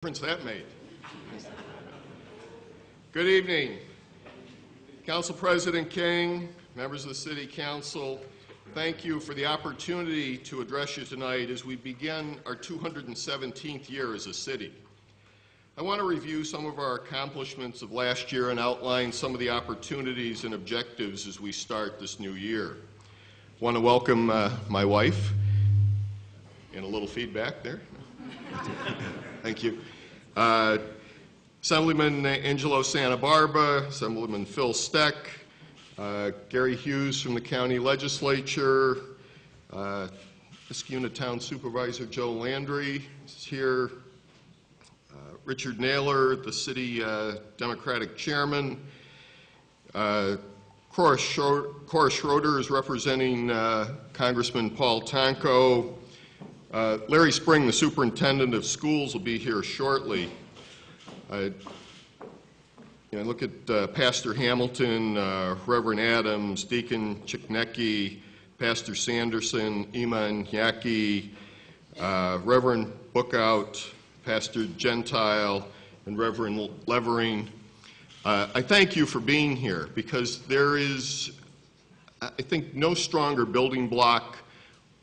Difference that made. Good evening. Council President King, members of the City Council, thank you for the opportunity to address you tonight as we begin our 217th year as a city. I want to review some of our accomplishments of last year and outline some of the opportunities and objectives as we start this new year. I want to welcome my wife, and a little feedback there. Thank you. Assemblyman Angelo Santa Barbara, Assemblyman Phil Steck, Gary Hughes from the County Legislature, Niskayuna Town Supervisor Joe Landry is here, Richard Naylor, the City Democratic Chairman, Cora Schroeder is representing Congressman Paul Tonko. Larry Spring, the Superintendent of Schools, will be here shortly. I look at Pastor Hamilton, Reverend Adams, Deacon Chicknecki, Pastor Sanderson, Iman Yaki, Reverend Bookout, Pastor Gentile, and Reverend Levering. I thank you for being here because there is, I think, no stronger building block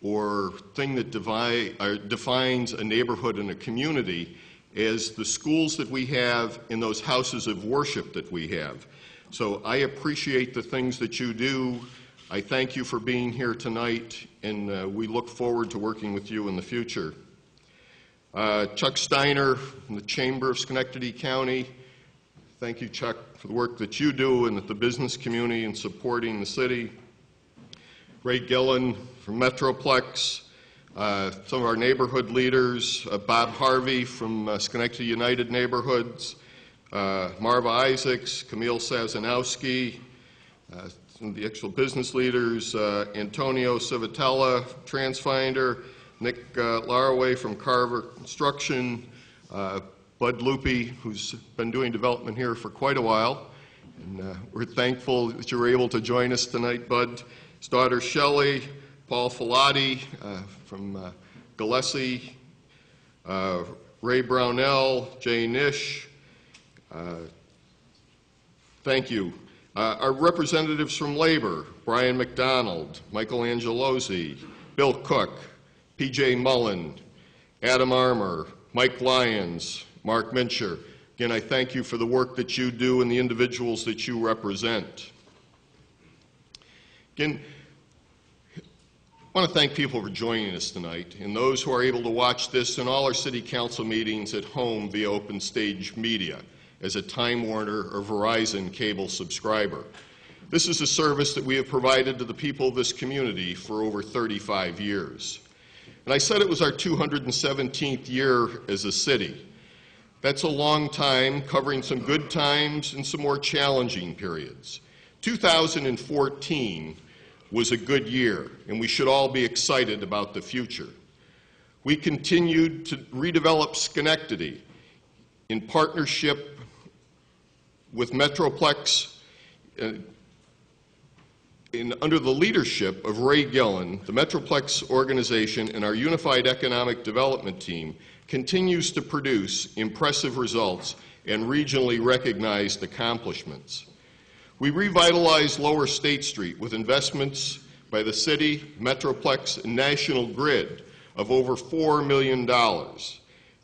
or thing that defines a neighborhood and a community as the schools that we have and those houses of worship that we have. So I appreciate the things that you do. I thank you for being here tonight, and we look forward to working with you in the future. Chuck Steiner from the Chamber of Schenectady County. Thank you, Chuck, for the work that you do and the business community in supporting the city. Ray Gillen from Metroplex, some of our neighborhood leaders, Bob Harvey from Schenectady United Neighborhoods, Marva Isaacs, Camille Sazanowski, some of the actual business leaders, Antonio Civitella, Transfinder, Nick Laraway from Carver Construction, Bud Loopy, who's been doing development here for quite a while. And we're thankful that you were able to join us tonight, Bud. His daughter Shelley, Paul Filati from Gillespie, Ray Brownell, Jay Nish. Thank you. Our representatives from Labor, Brian McDonald, Michael Angelozzi, Bill Cook, P.J. Mullen, Adam Armour, Mike Lyons, Mark Mincher. Again, I thank you for the work that you do and the individuals that you represent. Again, I want to thank people for joining us tonight, and those who are able to watch this and all our city council meetings at home via Open Stage Media as a Time Warner or Verizon cable subscriber. This is a service that we have provided to the people of this community for over 35 years. And I said it was our 217th year as a city. That's a long time, covering some good times and some more challenging periods. 2014 was a good year, and we should all be excited about the future. We continued to redevelop Schenectady in partnership with Metroplex under the leadership of Ray Gillen. The Metroplex organization and our Unified Economic Development team continues to produce impressive results and regionally recognized accomplishments. We revitalized Lower State Street with investments by the city, Metroplex, and National Grid of over $4 million.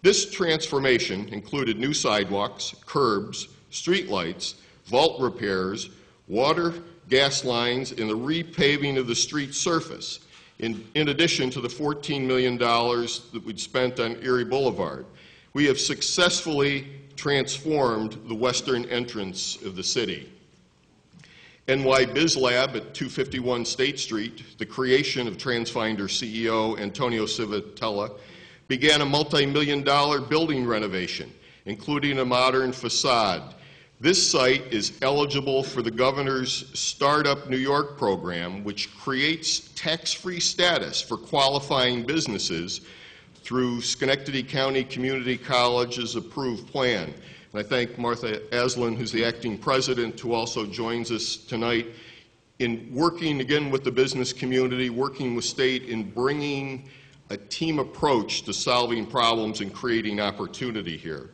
This transformation included new sidewalks, curbs, streetlights, vault repairs, water, gas lines, and the repaving of the street surface, in addition to the $14 million that we'd spent on Erie Boulevard. We have successfully transformed the western entrance of the city. NY Biz Lab at 251 State Street, the creation of Transfinder CEO Antonio Civitella, began a multi-million-dollar building renovation, including a modern facade. This site is eligible for the governor's Startup New York program, which creates tax-free status for qualifying businesses through Schenectady County Community College's approved plan. And I thank Martha Aslan, who's the acting president, who also joins us tonight in working again with the business community, working with state in bringing a team approach to solving problems and creating opportunity here.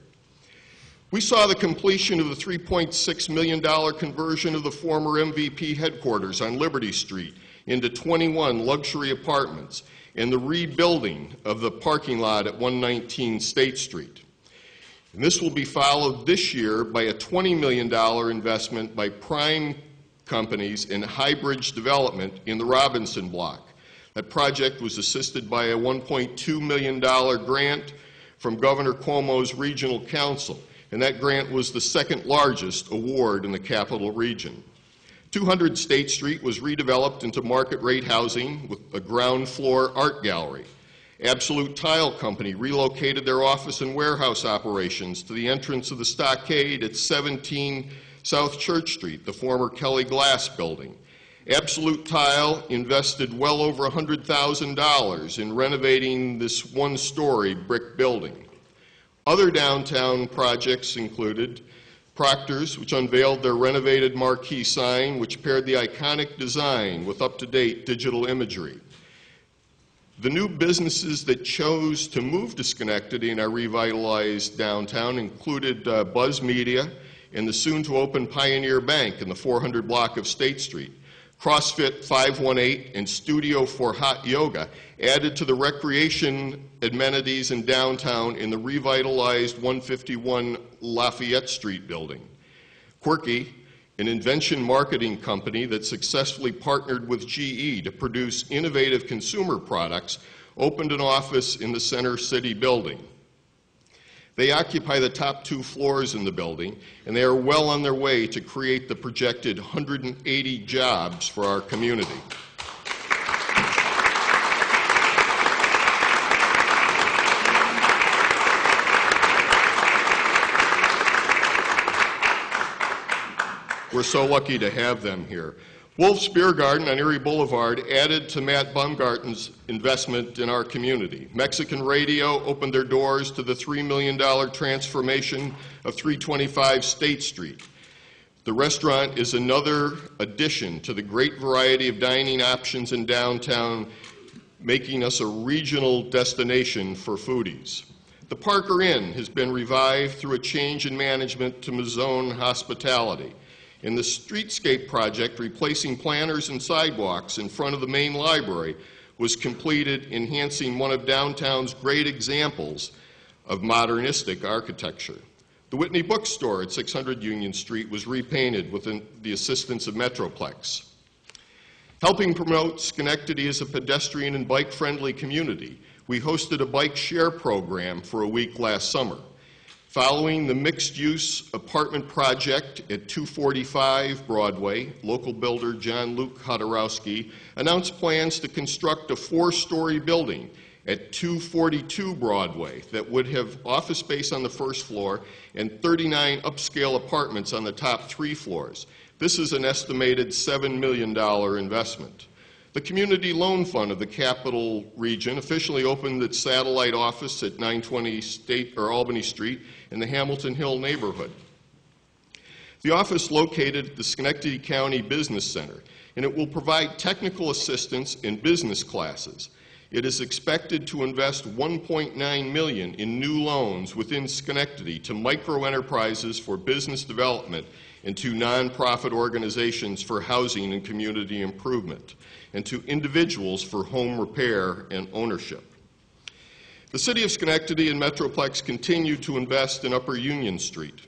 We saw the completion of the $3.6 million conversion of the former MVP headquarters on Liberty Street into 21 luxury apartments and the rebuilding of the parking lot at 119 State Street. And this will be followed this year by a $20 million investment by prime companies in high-bridge development in the Robinson Block. That project was assisted by a $1.2 million grant from Governor Cuomo's Regional Council, and that grant was the second largest award in the Capital Region. 200 State Street was redeveloped into market-rate housing with a ground-floor art gallery. Absolute Tile Company relocated their office and warehouse operations to the entrance of the stockade at 17 South Church Street, the former Kelly Glass building. Absolute Tile invested well over $100,000 in renovating this one-story brick building. Other downtown projects included Proctor's, which unveiled their renovated marquee sign, which paired the iconic design with up-to-date digital imagery. The new businesses that chose to move to Schenectady in our revitalized downtown included Buzz Media and the soon-to-open Pioneer Bank in the 400 block of State Street. CrossFit 518 and Studio for Hot Yoga added to the recreation amenities in downtown in the revitalized 151 Lafayette Street building. Quirky, an invention marketing company that successfully partnered with GE to produce innovative consumer products, opened an office in the Center City building. They occupy the top 2 floors in the building, and they are well on their way to create the projected 180 jobs for our community. We're so lucky to have them here. Wolf's Beer Garden on Erie Boulevard added to Matt Baumgarten's investment in our community. Mexican Radio opened their doors to the $3 million transformation of 325 State Street. The restaurant is another addition to the great variety of dining options in downtown, making us a regional destination for foodies. The Parker Inn has been revived through a change in management to Mazzone Hospitality. In the streetscape project, replacing planters and sidewalks in front of the main library was completed, enhancing one of downtown's great examples of modernistic architecture. The Whitney Bookstore at 600 Union Street was repainted with the assistance of Metroplex. Helping promote Schenectady as a pedestrian and bike-friendly community, we hosted a bike share program for a week last summer. Following the mixed-use apartment project at 245 Broadway, local builder John Luke Hodorowski announced plans to construct a 4-story building at 242 Broadway that would have office space on the first floor and 39 upscale apartments on the top 3 floors. This is an estimated $7 million investment. The Community Loan Fund of the Capital Region officially opened its satellite office at 920 Albany Street in the Hamilton Hill neighborhood. The office located at the Schenectady County Business Center, and it will provide technical assistance in business classes. It is expected to invest $1.9 million in new loans within Schenectady to micro enterprises for business development and to nonprofit organizations for housing and community improvement, and to individuals for home repair and ownership. The City of Schenectady and Metroplex continue to invest in Upper Union Street.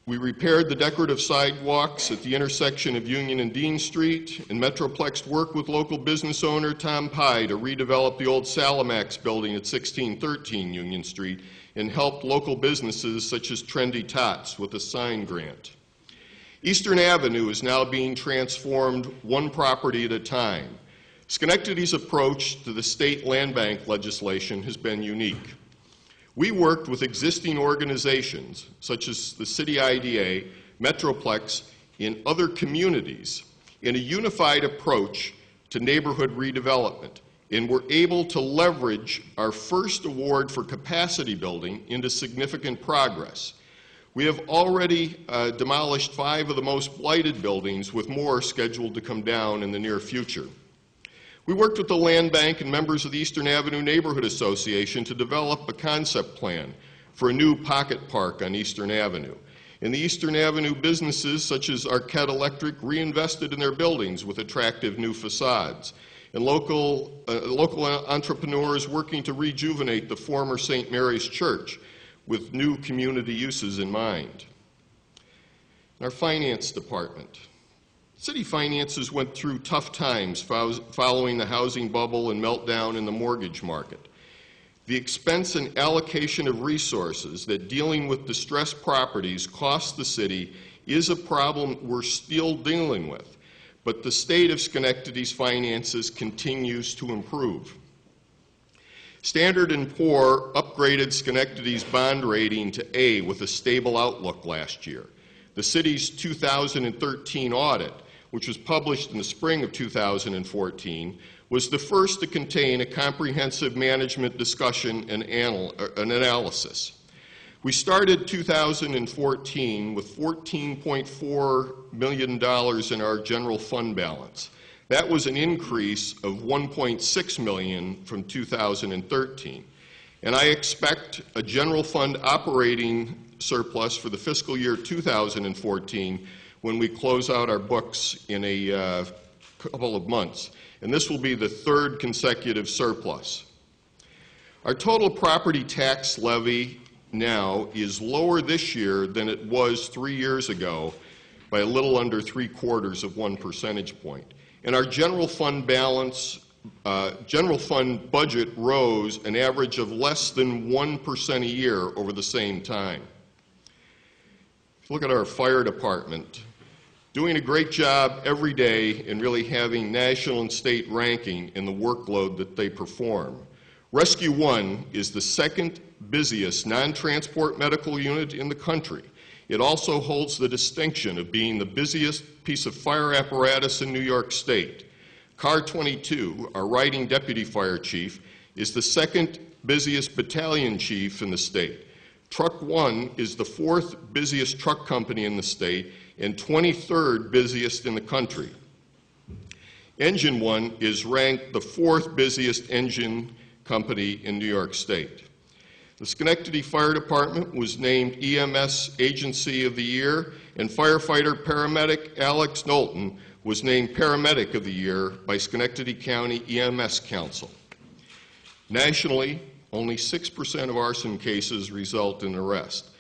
We repaired the decorative sidewalks at the intersection of Union and Dean Street, and Metroplex worked with local business owner Tom Pye to redevelop the old Salamax building at 1613 Union Street and helped local businesses such as Trendy Tots with a sign grant. Eastern Avenue is now being transformed one property at a time. Schenectady's approach to the state land bank legislation has been unique. We worked with existing organizations such as the City IDA, Metroplex, and other communities in a unified approach to neighborhood redevelopment, and were able to leverage our first award for capacity building into significant progress. We have already demolished 5 of the most blighted buildings, with more scheduled to come down in the near future. We worked with the Land Bank and members of the Eastern Avenue Neighborhood Association to develop a concept plan for a new pocket park on Eastern Avenue. And the Eastern Avenue businesses, such as Arquette Electric, reinvested in their buildings with attractive new facades. And local entrepreneurs working to rejuvenate the former St. Mary's Church with new community uses in mind. Our finance department. City finances went through tough times following the housing bubble and meltdown in the mortgage market. The expense and allocation of resources that dealing with distressed properties cost the city is a problem we're still dealing with, but the state of Schenectady's finances continues to improve. Standard & Poor upgraded Schenectady's bond rating to A with a stable outlook last year. The city's 2013 audit, which was published in the spring of 2014, was the first to contain a comprehensive management discussion and analysis. We started 2014 with $14.4 million in our general fund balance. That was an increase of $1.6 million from 2013. And I expect a general fund operating surplus for the fiscal year 2014 when we close out our books in a couple of months. And this will be the third consecutive surplus. Our total property tax levy now is lower this year than it was 3 years ago by a little under 3/4 of 1 percentage point. And our general fund balance, general fund budget rose an average of less than 1% a year over the same time. If you look at our fire department, doing a great job every day and really having national and state ranking in the workload that they perform. Rescue One is the second busiest non-transport medical unit in the country. It also holds the distinction of being the busiest piece of fire apparatus in New York State. Car 22, our riding deputy fire chief, is the second busiest battalion chief in the state. Truck One is the fourth busiest truck company in the state and 23rd busiest in the country. Engine One is ranked the fourth busiest engine company in New York State. The Schenectady Fire Department was named EMS Agency of the Year, and firefighter-paramedic Alex Knowlton was named Paramedic of the Year by Schenectady County EMS Council. Nationally, only 6% of arson cases result in arrest.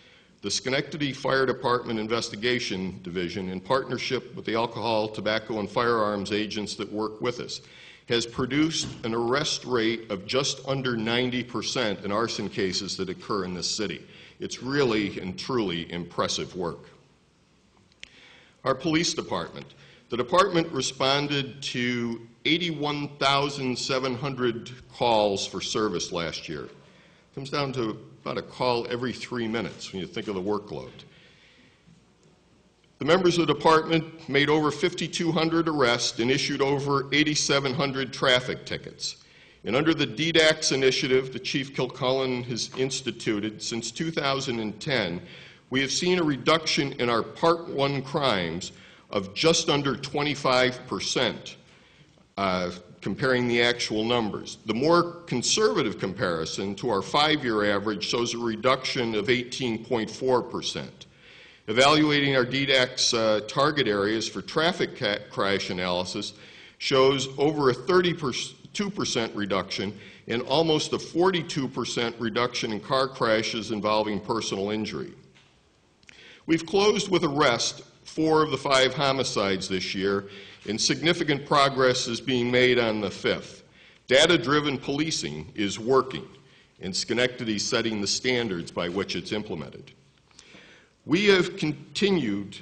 The Schenectady Fire Department Investigation Division, in partnership with the alcohol, tobacco, and firearms agents that work with us, has produced an arrest rate of just under 90% in arson cases that occur in this city. It's really and truly impressive work. Our police department. The department responded to 81,700 calls for service last year. It comes down to about a call every 3 minutes when you think of the workload. The members of the department made over 5,200 arrests and issued over 8,700 traffic tickets. And under the DDAX initiative that Chief Kilcullen has instituted since 2010, we have seen a reduction in our Part 1 crimes of just under 25%, comparing the actual numbers. The more conservative comparison to our 5-year average shows a reduction of 18.4%. Evaluating our DDAX target areas for traffic crash analysis shows over a 32% reduction and almost a 42% reduction in car crashes involving personal injury. We've closed with arrest 4 of the 5 homicides this year, and significant progress is being made on the 5th. Data-driven policing is working, and Schenectady is setting the standards by which it's implemented. We have continued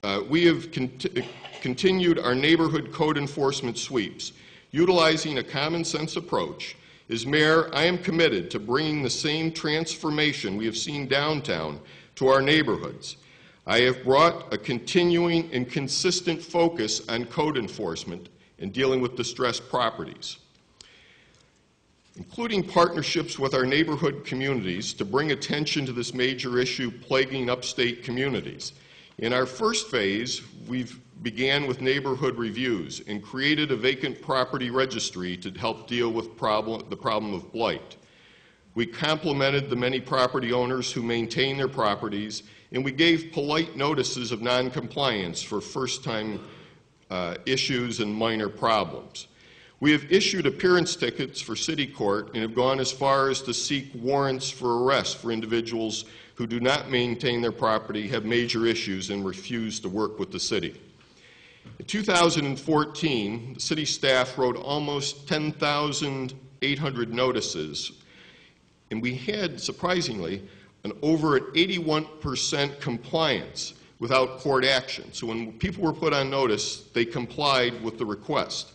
our neighborhood code enforcement sweeps. Utilizing a common sense approach, as mayor, I am committed to bringing the same transformation we have seen downtown to our neighborhoods. I have brought a continuing and consistent focus on code enforcement and dealing with distressed properties, including partnerships with our neighborhood communities to bring attention to this major issue plaguing upstate communities. In our first phase, we began with neighborhood reviews and created a vacant property registry to help deal with the problem of blight. We complimented the many property owners who maintain their properties, and we gave polite notices of noncompliance for first-time issues and minor problems. We have issued appearance tickets for city court and have gone as far as to seek warrants for arrest for individuals who do not maintain their property, have major issues, and refuse to work with the city. In 2014, the city staff wrote almost 10,800 notices, and we had, surprisingly, over an 81% compliance without court action. So when people were put on notice, they complied with the request.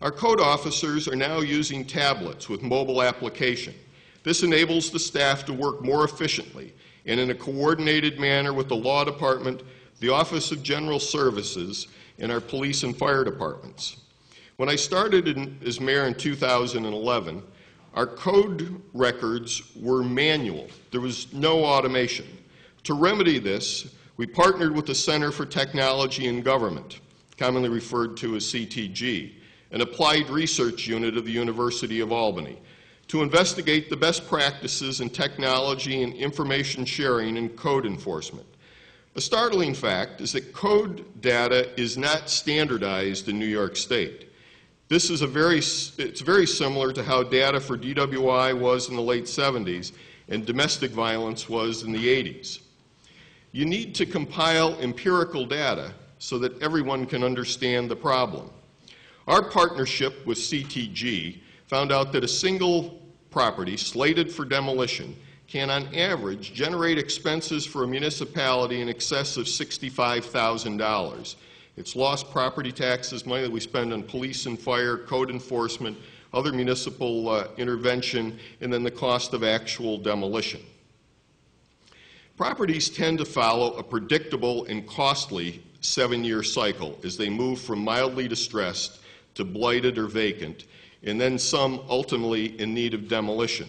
Our code officers are now using tablets with mobile application. This enables the staff to work more efficiently and in a coordinated manner with the law department, the Office of General Services, and our police and fire departments. When I started as mayor in 2011, our code records were manual. There was no automation. To remedy this, we partnered with the Center for Technology in Government, commonly referred to as CTG, an applied research unit of the University of Albany, to investigate the best practices in technology and information sharing in code enforcement. A startling fact is that code data is not standardized in New York State. This is it's very similar to how data for DWI was in the late 70s and domestic violence was in the 80s. You need to compile empirical data so that everyone can understand the problem. Our partnership with CTG found out that a single property slated for demolition can, on average, generate expenses for a municipality in excess of $65,000. It's lost property taxes, money that we spend on police and fire, code enforcement, other municipal intervention, and then the cost of actual demolition. Properties tend to follow a predictable and costly 7-year cycle as they move from mildly distressed to blighted or vacant, and then some ultimately in need of demolition.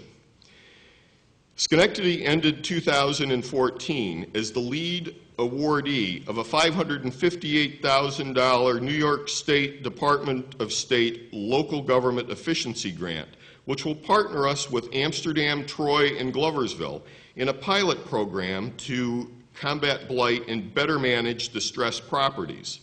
Schenectady ended 2014 as the lead awardee of a $558,000 New York State Department of State Local Government Efficiency Grant, which will partner us with Amsterdam, Troy, and Gloversville in a pilot program to combat blight and better manage distressed properties.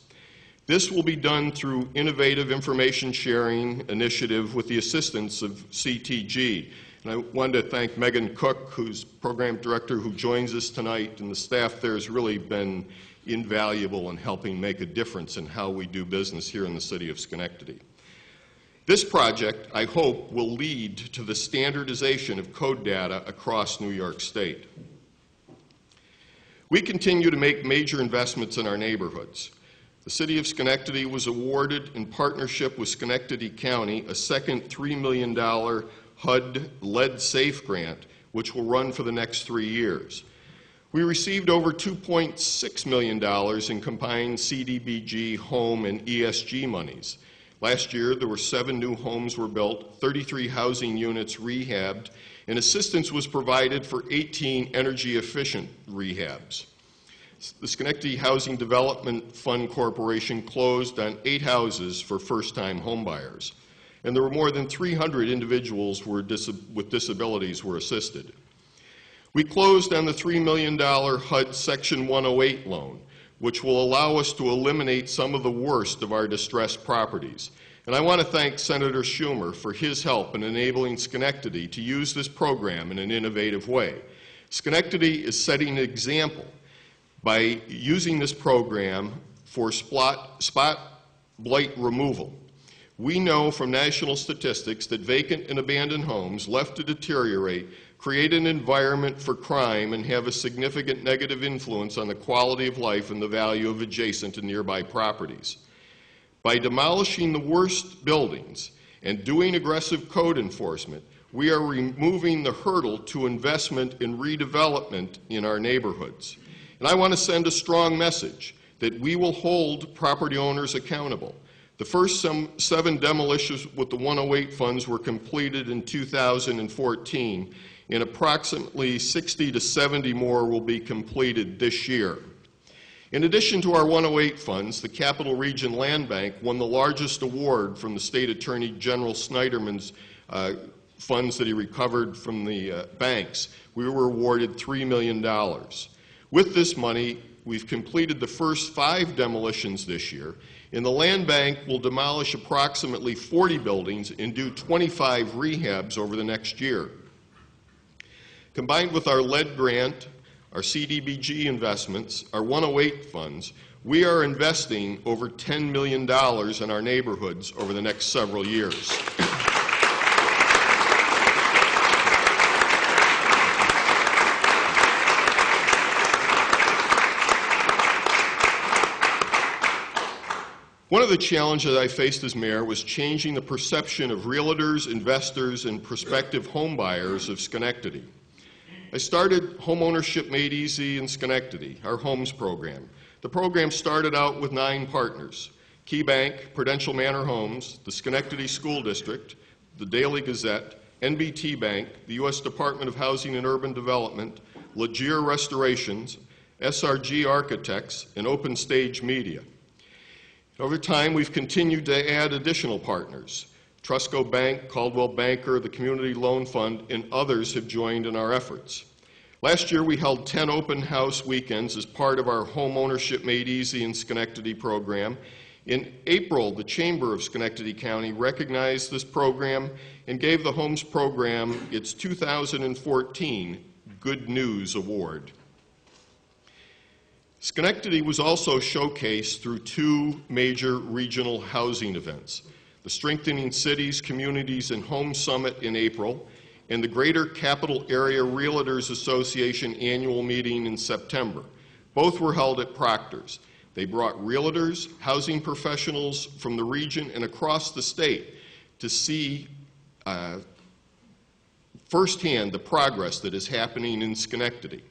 This will be done through innovative information sharing initiative with the assistance of CTG. And I wanted to thank Megan Cook, who's program director, who joins us tonight, and the staff there has really been invaluable in helping make a difference in how we do business here in the city of Schenectady. This project, I hope, will lead to the standardization of code data across New York State. We continue to make major investments in our neighborhoods. The city of Schenectady was awarded, in partnership with Schenectady County, a second $3 million HUD Lead Safe grant, which will run for the next 3 years. We received over $2.6 million in combined CDBG, home, and ESG monies. Last year, there were 7 new homes were built, 33 housing units rehabbed, and assistance was provided for 18 energy-efficient rehabs. The Schenectady Housing Development Fund Corporation closed on 8 houses for first-time homebuyers, and there were more than 300 individuals with disabilities were assisted. We closed on the $3 million HUD Section 108 loan, which will allow us to eliminate some of the worst of our distressed properties. And I want to thank Senator Schumer for his help in enabling Schenectady to use this program in an innovative way. Schenectady is setting an example by using this program for spot blight removal. We know from national statistics that vacant and abandoned homes left to deteriorate create an environment for crime and have a significant negative influence on the quality of life and the value of adjacent and nearby properties. By demolishing the worst buildings and doing aggressive code enforcement, we are removing the hurdle to investment in redevelopment in our neighborhoods. And I want to send a strong message that we will hold property owners accountable. The first 7 demolitions with the 108 funds were completed in 2014, and approximately 60 to 70 more will be completed this year. In addition to our 108 funds, the Capital Region Land Bank won the largest award from the State Attorney General Snyderman's funds that he recovered from the banks. We were awarded $3 million. With this money, we've completed the first 5 demolitions this year, and the land bank will demolish approximately 40 buildings and do 25 rehabs over the next year. Combined with our lead grant, our CDBG investments, our 108 funds, we are investing over $10 million in our neighborhoods over the next several years. One of the challenges I faced as mayor was changing the perception of realtors, investors, and prospective home buyers of Schenectady. I started Homeownership Made Easy in Schenectady, our homes program. The program started out with 9 partners: Key Bank, Prudential Manor Homes, the Schenectady School District, the Daily Gazette, NBT Bank, the U.S. Department of Housing and Urban Development, Legier Restorations, SRG Architects, and Open Stage Media. Over time, we've continued to add additional partners. Trusco Bank, Caldwell Banker, the Community Loan Fund, and others have joined in our efforts. Last year, we held 10 open house weekends as part of our Homeownership Made Easy in Schenectady program. In April, the Chamber of Schenectady County recognized this program and gave the Homes program its 2014 Good News Award. Schenectady was also showcased through 2 major regional housing events: the Strengthening Cities, Communities, and Homes Summit in April, and the Greater Capital Area Realtors Association annual meeting in September. Both were held at Proctor's. They brought realtors, housing professionals from the region and across the state to see firsthand the progress that is happening in Schenectady.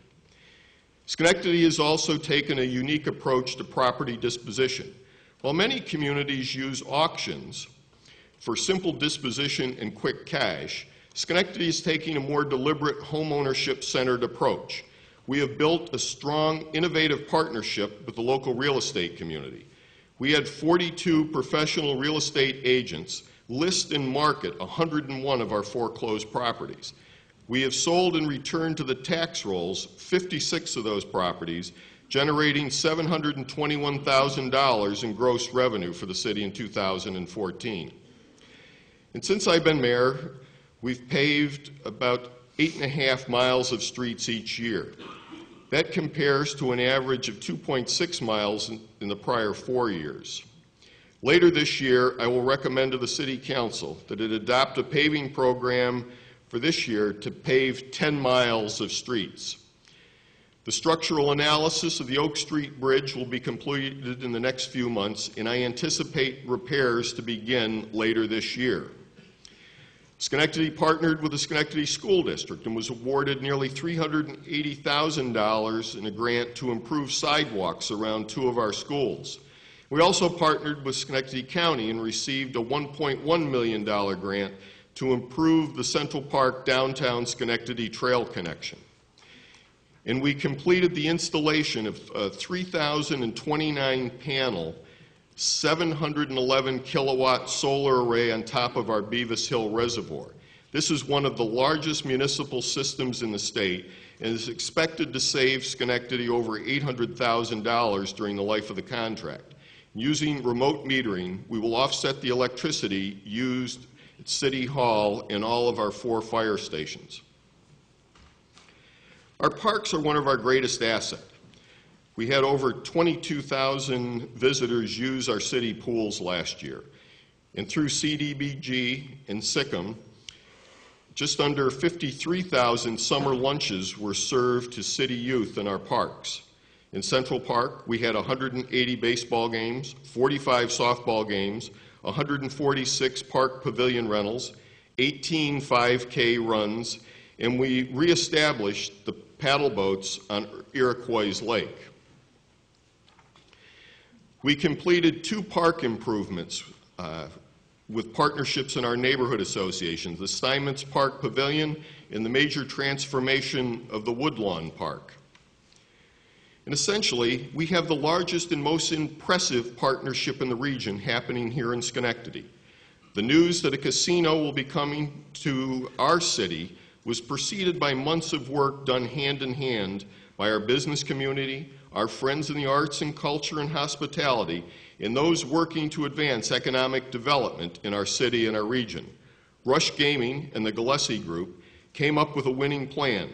Schenectady has also taken a unique approach to property disposition. While many communities use auctions for simple disposition and quick cash, Schenectady is taking a more deliberate homeownership-centered approach. We have built a strong, innovative partnership with the local real estate community. We had 42 professional real estate agents list and market 101 of our foreclosed properties. We have sold and returned to the tax rolls 56 of those properties, generating $721,000 in gross revenue for the city in 2014. And since I've been mayor, we've paved about 8.5 miles of streets each year. That compares to an average of 2.6 miles in the prior 4 years. Later this year, I will recommend to the City Council that it adopt a paving program for this year to pave 10 miles of streets. The structural analysis of the Oak Street Bridge will be completed in the next few months, and I anticipate repairs to begin later this year. Schenectady partnered with the Schenectady School District and was awarded nearly $380,000 in a grant to improve sidewalks around 2 of our schools. We also partnered with Schenectady County and received a $1.1 million grant to improve the Central Park downtown Schenectady trail connection. And we completed the installation of a 3,029 panel, 711 kilowatt solar array on top of our Beavis Hill Reservoir. This is one of the largest municipal systems in the state and is expected to save Schenectady over $800,000 during the life of the contract. Using remote metering, we will offset the electricity used at City Hall and all of our 4 fire stations. Our parks are one of our greatest assets. We had over 22,000 visitors use our city pools last year. And through CDBG and SICM, just under 53,000 summer lunches were served to city youth in our parks. In Central Park, we had 180 baseball games, 45 softball games, 146 park pavilion rentals, 18 5K runs, and we reestablished the paddle boats on Iroquois Lake. We completed 2 park improvements with partnerships in our neighborhood associations, the Steinmetz Park Pavilion and the major transformation of the Woodlawn Park. And essentially, we have the largest and most impressive partnership in the region happening here in Schenectady. The news that a casino will be coming to our city was preceded by months of work done hand in hand by our business community, our friends in the arts and culture and hospitality, and those working to advance economic development in our city and our region. Rush Gaming and the Gillespie Group came up with a winning plan,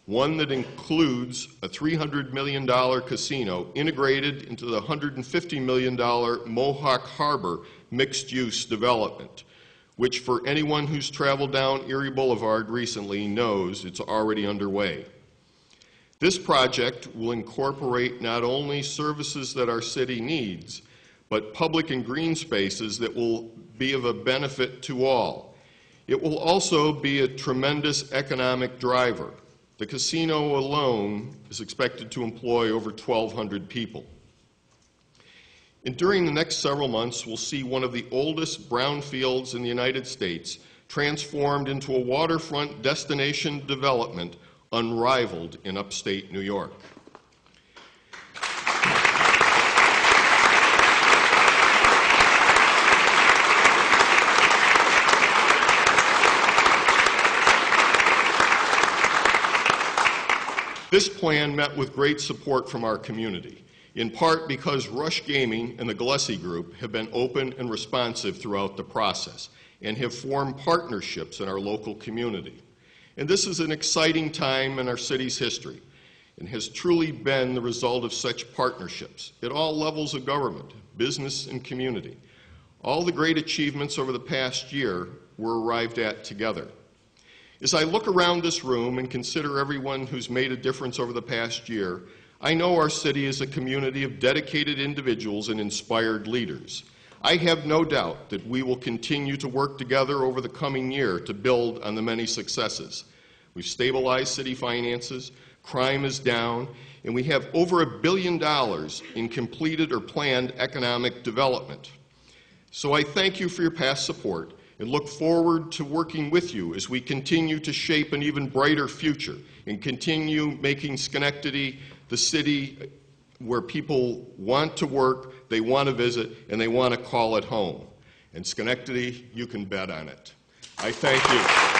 one that includes a $300 million casino integrated into the $150 million Mohawk Harbor mixed-use development, which for anyone who's traveled down Erie Boulevard recently knows it's already underway. This project will incorporate not only services that our city needs, but public and green spaces that will be of a benefit to all. It will also be a tremendous economic driver. The casino alone is expected to employ over 1,200 people. And during the next several months, we'll see one of the oldest brownfields in the United States transformed into a waterfront destination development unrivaled in upstate New York. This plan met with great support from our community, in part because Rush Gaming and the Gillespie Group have been open and responsive throughout the process and have formed partnerships in our local community. And this is an exciting time in our city's history and has truly been the result of such partnerships at all levels of government, business, and community. All the great achievements over the past year were arrived at together. As I look around this room and consider everyone who's made a difference over the past year, I know our city is a community of dedicated individuals and inspired leaders. I have no doubt that we will continue to work together over the coming year to build on the many successes. We've stabilized city finances, crime is down, and we have over $1 billion in completed or planned economic development. So I thank you for your past support and look forward to working with you as we continue to shape an even brighter future and continue making Schenectady the city where people want to work, they want to visit, and they want to call it home. And Schenectady, you can bet on it. I thank you.